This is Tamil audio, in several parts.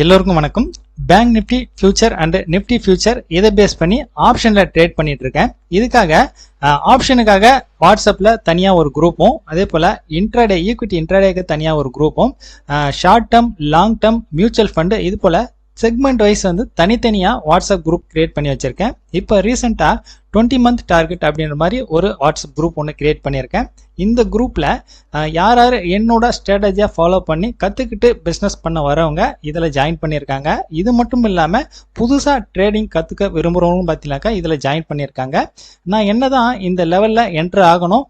எல்லோருக்கும் வணக்கம். Bank Nifty future and Nifty future இதை பேஸ் பண்ணி ஆப்ஷன்ல ட்ரேட் பண்ணிட்டு இருக்கேன். இதுக்காக ஆப்ஷனுக்காக வாட்ஸ்அப்ல தனியா ஒரு குரூப்பும், அதே போல இன்ட்ராடே ஈக்விட்டி இன்ட்ராடேக்கு தனியா ஒரு குரூப்பும், short term long term mutual fund இது போல செக்மெண்ட் வைஸ் வந்து தனித்தனியா வாட்ஸ்அப் குரூப் கிரியேட் பண்ணி வச்சிருக்கேன். இப்போ ரீசெண்டா 20 மந்த் டார்கெட் அப்படின்ற மாதிரி ஒரு வாட்ஸ்அப் குரூப் ஒன்று கிரியேட் பண்ணியிருக்கேன். இந்த குரூப்ல யார் யார் என்னோட ஸ்ட்ராட்டஜியா ஃபாலோ பண்ணி கத்துக்கிட்டு பிசினஸ் பண்ண வரவங்க இதுல ஜாயின் பண்ணியிருக்காங்க. இது மட்டும் இல்லாம புதுசா ட்ரேடிங் கத்துக்க விரும்புறவங்க பார்த்தீங்கன்னாக்கா இதுல ஜாயின் பண்ணியிருக்காங்க. நான் என்னதான் இந்த லெவல்ல என்டர் ஆகணும்,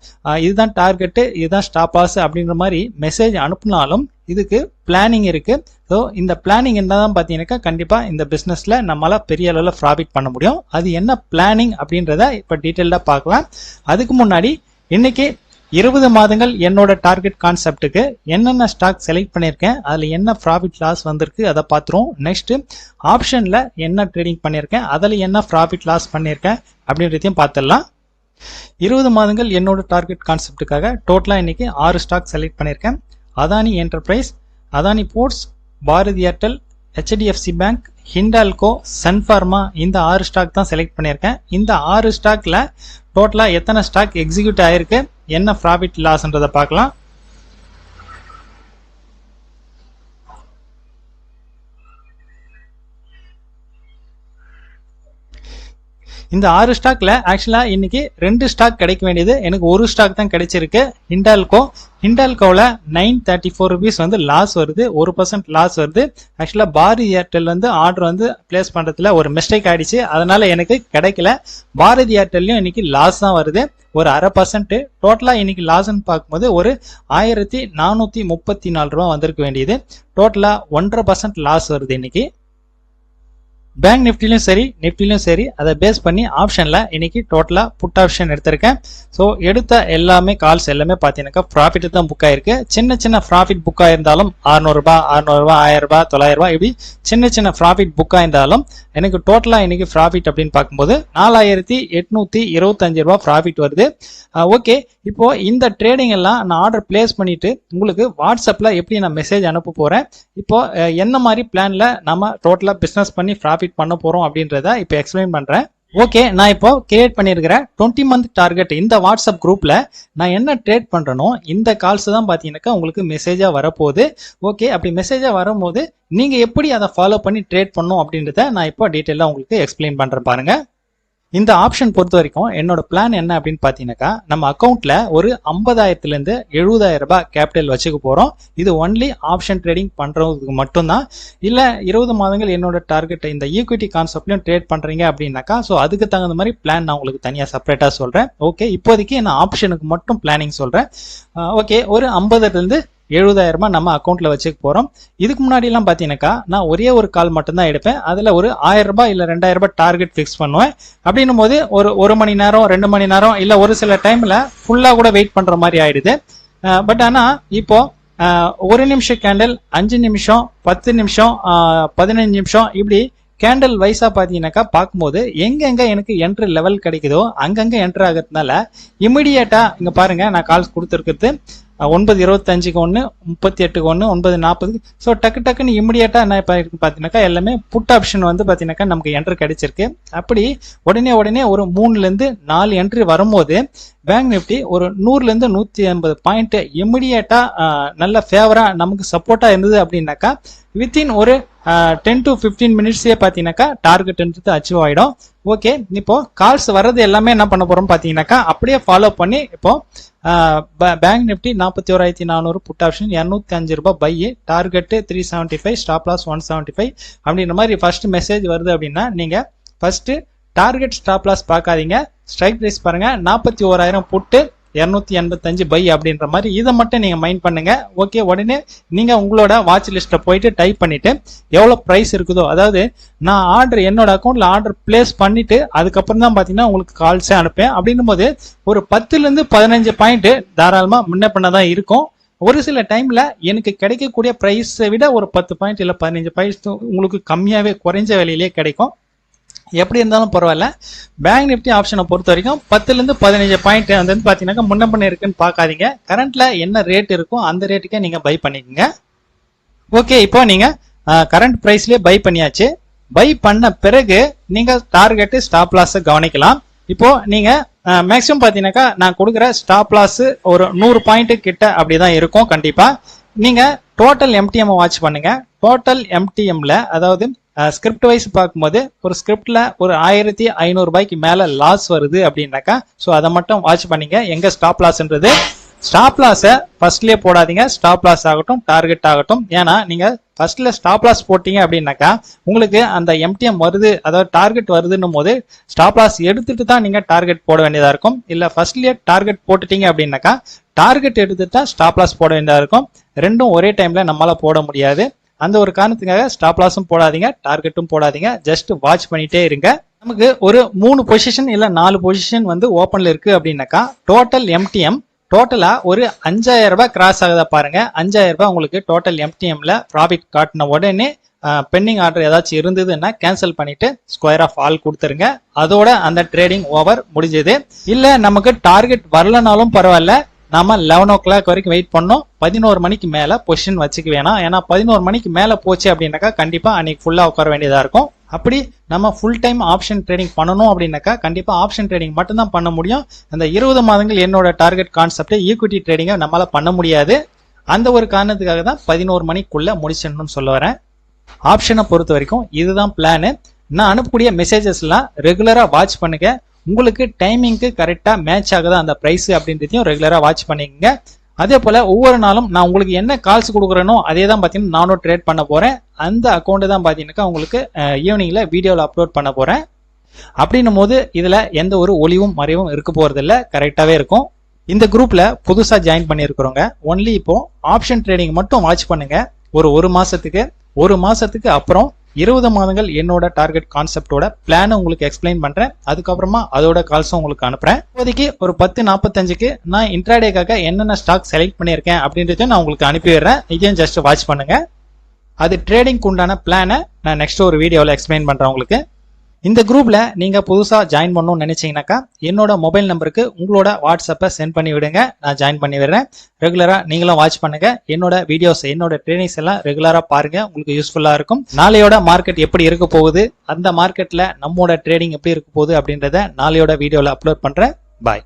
இதுதான் டார்கெட்டு, இதுதான் ஸ்டாப் லாஸ் அப்படின்ற மாதிரி மெசேஜ் அனுப்புனாலும் இதுக்கு பிளானிங் இருக்கு. ஸோ இந்த பிளானிங் என்னதான் பார்த்தீங்கன்னாக்கா கண்டிப்பா இந்த பிசினஸ்ல நம்மளால பெரிய அளவில் ப்ராஃபிட் பண்ண முடியும். அது என்ன பிளானிங் அப்படின்றத இப்ப டீட்டெயில்டா பார்க்கலாம். அதுக்கு முன்னாடி இன்னைக்கு 20 மாதங்கள் என்னோட டார்கெட் கான்செப்டுக்கு என்னென்ன ஸ்டாக் செலக்ட் பண்ணியிருக்கேன், அதில் என்ன ப்ராஃபிட் லாஸ் வந்திருக்கு அதை பார்த்துருவோம். நெக்ஸ்ட் ஆப்ஷனில் என்ன ட்ரேடிங் பண்ணியிருக்கேன், அதில் என்ன ப்ராஃபிட் லாஸ் பண்ணியிருக்கேன் அப்படின்றதையும் பார்த்துடலாம். 20 மாதங்கள் என்னோட டார்கெட் கான்செப்டுக்காக டோட்டலாக இன்னைக்கு 6 ஸ்டாக் செலக்ட் பண்ணியிருக்கேன். Adani enterprise, Adani ports, Bharti Airtel, HDFC bank, Hindalco, Sun Pharma இந்த 6 ஸ்டாக் தான் செலக்ட் பண்ணியிருக்கேன். இந்த 6 ஸ்டாக்ல டோட்டலா எத்தனை ஸ்டாக் எக்ஸிக்யூட் ஆயிருக்கு, என்ன ப்ராஃபிட் லாஸ்ன்றதை பார்க்கலாம். இந்த 6 ஸ்டாக்ல ஆக்சுவலா இன்னைக்கு 2 ஸ்டாக் கிடைக்க வேண்டியது எனக்கு 1 ஸ்டாக் தான் கிடைச்சிருக்கு. ஹிண்டால்கோவில் 934 rupees வந்து லாஸ் வருது, 1% லாஸ் வருது. ஆக்சுவலா பாரதி ஏர்டெல் வந்து ஆர்டர் வந்து பிளேஸ் பண்றதுல ஒரு மிஸ்டேக் ஆயிடுச்சு, அதனால எனக்கு கிடைக்கல. பாரதி ஏர்டெல்லையும் இன்னைக்கு லாஸ் தான் வருது, ஒரு 0.5%. டோட்டலா இன்னைக்கு லாஸ்ன்னு பார்க்கும்போது ஒரு 1434 ரூபா வந்திருக்க வேண்டியது. டோட்டலா 1.5% லாஸ் வருது இன்னைக்கு. பேங்க் நிஃப்டிலையும் சரி நிஃப்டிலையும் சரி அதை பேஸ் பண்ணி ஆப்ஷன்ல இன்னைக்கு டோட்டலா புட் ஆப்ஷன் எடுத்திருக்கேன். ஸோ எடுத்த எல்லாமே கால்ஸ் எல்லாமே பார்த்தீங்கன்னாக்கா ப்ராஃபிட் தான் புக் ஆயிருக்கு. சின்ன சின்ன ப்ராஃபிட் புக் ஆயிருந்தாலும் 600 ரூபாய் 600 ரூபாய் 1000 ரூபாய் 900 ரூபாய் இப்படி சின்ன சின்ன ப்ராஃபிட் புக் ஆயிருந்தாலும் எனக்கு டோட்டலா இன்னைக்கு ப்ராஃபிட் அப்படின்னு பார்க்கும்போது 4825 ரூபாய் ப்ராஃபிட் வருது. ஓகே, இப்போ இந்த ட்ரேடிங் எல்லாம் நான் ஆர்டர் பிளேஸ் பண்ணிட்டு உங்களுக்கு வாட்ஸ்அப்ல எப்படி நான் மெசேஜ் அனுப்ப போறேன், இப்போ என்ன மாதிரி பிளான்ல நம்ம டோட்டலா பிசினஸ் பண்ணி ப்ராஃபிட் பண்ண போறோம் அப்படின்றத இப்போ எக்ஸ்பிளைன் பண்றேன். ஓகே, நான் இப்போ கிரியேட் பண்ணியிருக்கிற 20 மந்த் டார்கெட் இந்த வாட்ஸ்அப் குரூப்ல நான் என்ன ட்ரேட் பண்றேனோ இந்த கால்ஸ் தான் பார்த்தீங்கன்னாக்கா உங்களுக்கு மெசேஜா வரப்போகுது. ஓகே, அப்படி மெசேஜா வரும்போது நீங்க எப்படி அதை ஃபாலோ பண்ணி ட்ரேட் பண்ணும் அப்படின்றத நான் இப்போ டீட்டெயிலாக உங்களுக்கு எக்ஸ்பிளைன் பண்றேன் பாருங்க. இந்த ஆப்ஷன் பொறுத்த வரைக்கும் என்னோட பிளான் என்ன அப்படின்னு பார்த்தீங்கன்னாக்கா நம்ம அக்கௌண்ட்ல ஒரு 50,000 70,000 ரூபாய் கேபிட்டல் வச்சுக்க போறோம். இது ஒன்லி ஆப்ஷன் ட்ரேடிங் பண்றதுக்கு மட்டும்தான். இல்ல 20 மாதங்கள் என்னோட டார்கெட் இந்த ஈக்விட்டி கான்செப்ட்லயும் ட்ரேட் பண்றீங்க அப்படின்னாக்கா ஸோ அதுக்கு தகுந்த மாதிரி பிளான் நான் உங்களுக்கு தனியா செப்பரேட்டா சொல்றேன். ஓகே, இப்போதைக்கு நான் ஆப்ஷனுக்கு மட்டும் பிளானிங் சொல்றேன். ஓகே, ஒரு 50,000 70,000 ரூபாய் நம்ம அக்கௌண்ட்ல வச்சுக்க போறோம். இதுக்கு முன்னாடி எல்லாம் பாத்தீங்கன்னாக்கா நான் ஒரே ஒரு கால் மட்டும் தான் எடுப்பேன். அதுல ஒரு 1000 ரூபாய் இல்ல 2000 ரூபாய் டார்கெட் பிக்ஸ் பண்ணுவேன். அப்படின்னும் போது ஒரு மணி நேரம் 2 மணி நேரம் இல்ல ஒரு சில டைம்ல ஃபுல்லா கூட வெயிட் பண்ற மாதிரி ஆயிடுது. பட் ஆனா இப்போ 1 நிமிஷம் கேண்டில், 5 நிமிஷம், 10 நிமிஷம், 15 நிமிஷம் இப்படி கேண்டில் வைஸா பாத்தீங்கன்னாக்கா பார்க்கும்போது எங்க எனக்கு என்ட்ரி லெவல் கிடைக்குதோ அங்கங்க என்ட்ரி ஆகிறதுனால இமிடியேட்டா இங்க பாருங்க நான் கால்ஸ் கொடுத்துருக்கிறது 9:25க்கு 1, 38க்கு 1, 9:40. ஸோ டக்குன்னு இமிடியேட்டா என்ன பார்த்தீங்கன்னாக்கா எல்லாமே புட் ஆப்ஷன் வந்து பார்த்தீங்கன்னாக்கா நமக்கு என்ட்ரி கிடைச்சிருக்கு. அப்படி உடனே ஒரு 3-4 என்ட்ரி வரும்போது பேங்க் நிஃப்டி ஒரு 100-150 பாயிண்ட் இமிடியேட்டா நல்ல ஃபேவரா நமக்கு சப்போர்ட்டா இருந்தது அப்படின்னாக்கா வித்தின் ஒரு 10 to 15 மினிட்ஸே பார்த்தீங்கன்னாக்கா டார்கெட் அச்சீவ் ஆயிடும். ஓகே, இப்போ கால்ஸ் வர்றது எல்லாமே என்ன பண்ண போறோம் பார்த்தீங்கன்னாக்கா அப்படியே ஃபாலோ பண்ணி இப்போ பேங்க் நிஃப்டி 41,400 புட் ஆப்ஷன் 205 ரூபாய் பை, டார்கெட் 375, ஸ்டாப் லாஸ் 175 அப்படின்ற மாதிரி ஃபர்ஸ்ட் மெசேஜ் வருது அப்படின்னா நீங்க ஃபர்ஸ்ட் டார்கெட் ஸ்டாப் லாஸ் பார்க்காதீங்க, ஸ்ட்ரைக் பிரைஸ் பாருங்க. 41,000 புட்டு 285 பை அப்படின்ற மாதிரி இதை மட்டும் நீங்க மைண்ட் பண்ணுங்க. ஓகே, உடனே நீங்க உங்களோட வாட்ச் லிஸ்ட்ல போயிட்டு டைப் பண்ணிட்டு எவ்வளவு பிரைஸ் இருக்குதோ, அதாவது நான் ஆர்டர் என்னோட அக்கௌண்ட்ல ஆர்டர் பிளேஸ் பண்ணிட்டு அதுக்கப்புறம் தான் பாத்தீங்கன்னா உங்களுக்கு கால்ஸே அனுப்பேன். அப்படின்னும் போது ஒரு 10-15 பாயிண்ட் தாராளமா முன்ன பண்ணதான் இருக்கும். ஒரு சில டைம்ல எனக்கு கிடைக்கக்கூடிய பிரைஸை விட ஒரு 10 பாயிண்ட் இல்ல 15 பாயிண்ட் உங்களுக்கு கம்மியாவே குறைஞ்ச விலையிலேயே கிடைக்கும். எப்படி இருந்தாலும் பரவாயில்ல. பேங்க் நிஃப்டி ஆப்ஷனை பொறுத்த வரைக்கும் 10-15 பாயிண்ட் வந்து பாத்தீங்கன்னா முன்ன பண்ண இருக்குன்னு பாக்காதீங்க. கரண்ட்ல என்ன ரேட் இருக்கோ அந்த ரேட்டுக்கே நீங்க பை பண்ணிக்கோங்க. ஓகே, இப்போ நீங்க கரண்ட் பிரைஸ்லயே பை பண்ணியாச்சு. பை பண்ண பிறகு நீங்க டார்கெட் ஸ்டாப் லாஸ் கவனிக்கலாம். இப்போ நீங்க மேக்ஸிமம் பாத்தீங்கன்னாக்கா நான் கொடுக்குற ஸ்டாப் லாஸ் ஒரு 100 பாயிண்ட் கிட்ட அப்படிதான் இருக்கும். கண்டிப்பா நீங்க டோட்டல் எம்டிஎம் வாட்ச் பண்ணுங்க. டோட்டல் எம்டிஎம்ல அதாவது ஸ்கிரிப்ட் வைஸ் பார்க்கும்போது ஒரு ஸ்கிரிப்ட்ல ஒரு 1500 ரூபாய்க்கு மேல லாஸ் வருது அப்படின்னாக்கா ஸோ அதை மட்டும் வாட்ச் பண்ணீங்க. எங்க ஸ்டாப் லாஸ்ன்றது ஸ்டாப் லாஸை ஃபர்ஸ்ட்லயே போடாதீங்க. ஸ்டாப் லாஸ் ஆகட்டும் டார்கெட் ஆகட்டும். ஏன்னா நீங்க ஃபர்ஸ்ட்ல ஸ்டாப் லாஸ் போட்டீங்க அப்படின்னாக்கா உங்களுக்கு அந்த எம்டிஎம் வருது அதாவது டார்கெட் வருதுன்னும் போது ஸ்டாப் லாஸ் எடுத்துட்டு தான் நீங்க டார்கெட் போட வேண்டியதா இருக்கும். இல்ல ஃபர்ஸ்ட்லயே டார்கெட் போட்டுட்டீங்க அப்படின்னாக்கா டார்கெட் எடுத்துட்டா ஸ்டாப் லாஸ் போட வேண்டியதா இருக்கும். ரெண்டும் ஒரே டைம்ல நம்மளால போட முடியாது. அந்த ஒரு காரணத்துக்காக ஸ்டாப் லாஸும் போடாதீங்க டார்கெட்டும் போடாதீங்க. ஜஸ்ட் வாட்ச் பண்ணிட்டே இருங்க. நமக்கு ஒரு 3 பொசிஷன் இல்ல 4 பொசிஷன் வந்து ஓப்பன்ல இருக்கு அப்படின்னாக்கா டோட்டல் எம்டிஎம் டோட்டலா ஒரு 5000 ரூபாய் கிராஸ் ஆகுதா பாருங்க. 5000 ரூபாய் உங்களுக்கு டோட்டல் எம்டிஎம்ல ப்ராஃபிட் காட்டின உடனே பெண்டிங் ஆர்டர் ஏதாச்சும் இருந்ததுன்னா கேன்சல் பண்ணிட்டு ஸ்கொயர் ஆஃப் ஆல் கொடுத்துருங்க. அதோட அந்த ட்ரேடிங் ஓவர் முடிஞ்சது. இல்ல நமக்கு டார்கெட் வரலனாலும் பரவாயில்ல, நாம 11 o'clock வரைக்கும் வெயிட் பண்ணோம். 11 மணிக்கு மேல பொசிஷன் வச்சுக்க வேணாம். ஏன்னா 11 மணிக்கு மேல போச்சு அப்படின்னாக்கா கண்டிப்பா அன்னைக்கு ஃபுல்லா உட்கார வேண்டியதா இருக்கும். அப்படி நம்ம ஃபுல் டைம் ஆப்ஷன் ட்ரேடிங் பண்ணணும் அப்படின்னாக்கா கண்டிப்பா ஆப்ஷன் ட்ரேடிங் மட்டும் தான் பண்ண முடியும். அந்த 20 மாதங்கள் என்னோட டார்கெட் கான்செப்ட் ஈக்விட்டி ட்ரேடிங்கை நம்மளால பண்ண முடியாது. அந்த ஒரு காரணத்துக்காக தான் 11 மணிக்குள்ள முடிச்சிடணும்னு சொல்ல வரேன். ஆப்ஷனை பொறுத்த வரைக்கும் இதுதான் பிளான். நான் அனுப்பக்கூடிய மெசேஜஸ் எல்லாம் ரெகுலரா வாட்ச் பண்ணுங்க. உங்களுக்கு டைமிங்க்கு கரெக்டா மேட்ச் ஆகுதா அந்த பிரைஸ் அப்படின்றதையும் ரெகுலரா வாட்ச் பண்ணிக்கங்க. அதே போல ஒவ்வொரு நாளும் நான் உங்களுக்கு என்ன கால்ஸ் கொடுக்குறேனோ அதே தான் பார்த்தீங்கன்னா நானும் ட்ரேட் பண்ண போறேன். அந்த அக்கௌண்ட் தான் பார்த்தீங்கன்னாக்கா உங்களுக்கு ஈவினிங்ல வீடியோவில் அப்லோட் பண்ண போறேன். அப்படின்னும் போது இதுல எந்த ஒரு ஒளிவும் மறைவும் இருக்க போறது இல்லை, கரெக்டாவே இருக்கும். இந்த குரூப்ல புதுசா ஜாயின் பண்ணியிருக்கிறவங்க ஒன்லி இப்போ ஆப்ஷன் ட்ரேடிங் மட்டும் வாட்ச் பண்ணுங்க. ஒரு மாசத்துக்கு அப்புறம் 20 மாதங்கள் என்னோட டார்கெட் கான்செப்டோட பிளான் உங்களுக்கு எக்ஸ்பிளைன் பண்றேன். அதுக்கப்புறமா அதோட கால்ஸும் உங்களுக்கு அனுப்புறேன். இப்போதைக்கு ஒரு 10:45க்கு நான் இன்ட்ராடேக்காக என்னென்ன ஸ்டாக் செலக்ட் பண்ணியிருக்கேன் அப்படின்றத நான் உங்களுக்கு அனுப்பிடுறேன். இதையும் ஜஸ்ட் வாட்ச் பண்ணுங்க. அது ட்ரேடிங்க்கு உண்டான பிளானை நான் நெக்ஸ்ட் ஒரு வீடியோவில் எக்ஸ்பிளைன் பண்றேன் உங்களுக்கு. இந்த குரூப்ல நீங்க புதுசா ஜாயின் பண்ணணும்னு நினைச்சீங்கன்னாக்கா என்னோட மொபைல் நம்பருக்கு உங்களோட வாட்ஸ்அப்பை சென்ட் பண்ணி விடுங்க. நான் ஜாயின் பண்ணி விடுறேன். ரெகுலரா நீங்களும் வாட்ச் பண்ணுங்க. என்னோட வீடியோஸ் என்னோட ட்ரெயினிங்ஸ் எல்லாம் ரெகுலரா பாருங்க. உங்களுக்கு யூஸ்ஃபுல்லா இருக்கும். நாளையோட மார்க்கெட் எப்படி இருக்க போகுது, அந்த மார்க்கெட்ல நம்மோட ட்ரேடிங் எப்படி இருக்க போகுது அப்படின்றத நாளையோட வீடியோல அப்லோட் பண்றேன். பாய்.